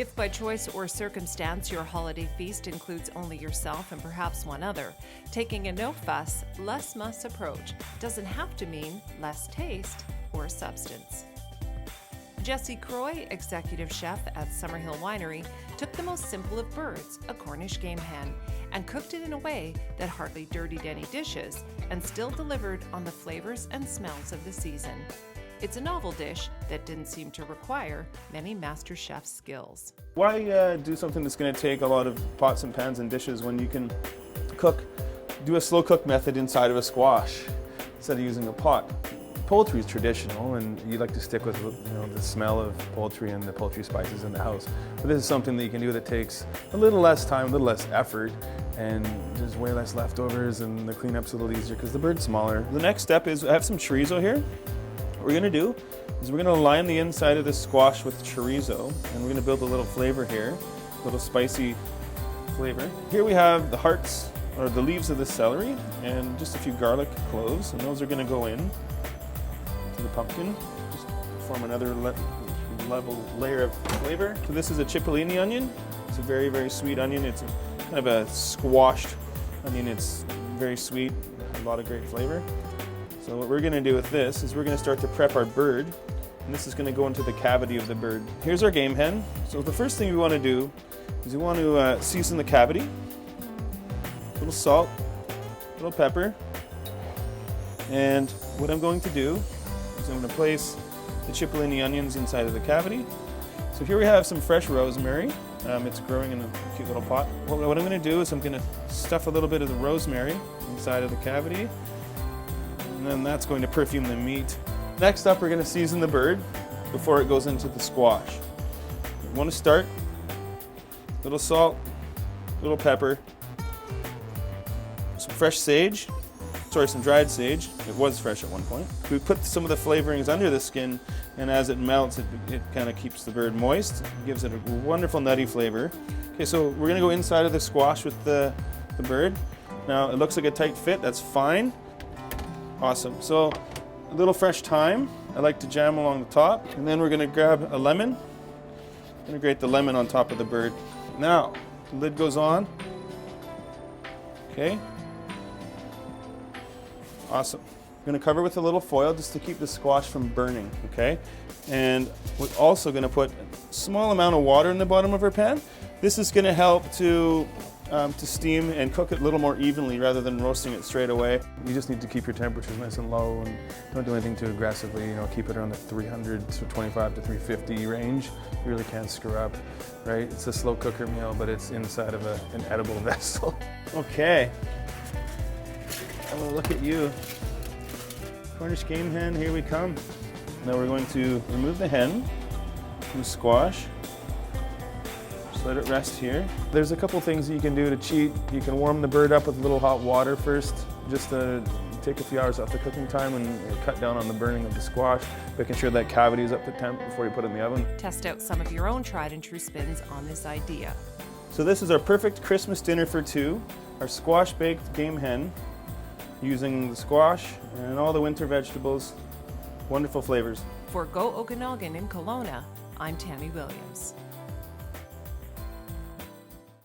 If by choice or circumstance your holiday feast includes only yourself and perhaps one other, taking a no fuss, less muss approach doesn't have to mean less taste or substance. Jesse Croy, executive chef at Summerhill Winery, took the most simple of birds, a Cornish game hen, and cooked it in a way that hardly dirtied any dishes and still delivered on the flavors and smells of the season. It's a novel dish that didn't seem to require many master chef's skills. Why do something that's going to take a lot of pots and pans and dishes when you can do a slow cook method inside of a squash instead of using a pot? Poultry is traditional, and you like to stick with the smell of poultry and the poultry spices in the house. But this is something that you can do that takes a little less time, a little less effort, and there's way less leftovers, and the cleanup's a little easier because the bird's smaller. The next step is I have some chorizo here. What we're going to do is we're going to line the inside of this squash with chorizo, and we're going to build a little flavor here, a little spicy flavor. Here we have the hearts, or the leaves of the celery, and just a few garlic cloves, and those are going to go in to the pumpkin, just form another level layer of flavor. So this is a cipollini onion. It's a very, very sweet onion. It's kind of a squashed onion. It's very sweet, a lot of great flavor. So what we're going to do with this is we're going to start to prep our bird, and this is going to go into the cavity of the bird. Here's our game hen. So the first thing we want to do is we want to season the cavity. A little salt, a little pepper, and what I'm going to do is I'm going to place the cipollini onions inside of the cavity. So here we have some fresh rosemary. It's growing in a cute little pot. What I'm going to do is I'm going to stuff a little bit of the rosemary inside of the cavity, and then that's going to perfume the meat. Next up, we're going to season the bird before it goes into the squash. You want to start, a little salt, a little pepper, some fresh sage, some dried sage. It was fresh at one point. We put some of the flavorings under the skin, and as it melts, it kind of keeps the bird moist. It gives it a wonderful nutty flavor. Okay, so we're going to go inside of the squash with the bird. Now, it looks like a tight fit. That's fine. Awesome. So a little fresh thyme. I like to jam along the top. And then we're going to grab a lemon. Integrate the lemon on top of the bird. Now, the lid goes on. Okay. Awesome. I'm going to cover with a little foil just to keep the squash from burning. Okay. And we're also going to put a small amount of water in the bottom of our pan. This is going to help to steam and cook it a little more evenly rather than roasting it straight away. You just need to keep your temperatures nice and low and don't do anything too aggressively. Keep it around the 325 to 350 range. You really can't screw up, right? It's a slow cooker meal, but it's inside of an edible vessel. Okay. Have a look at you. Cornish game hen, here we come. Now we're going to remove the hen from the squash. Just let it rest here. There's a couple things that you can do to cheat. You can warm the bird up with a little hot water first, just to take a few hours off the cooking time and cut down on the burning of the squash, making sure that cavity is up to temp before you put it in the oven. Test out some of your own tried and true spins on this idea. So this is our perfect Christmas dinner for two, our squash baked game hen, using the squash and all the winter vegetables. Wonderful flavors. For Go Okanagan in Kelowna, I'm Tammy Williams.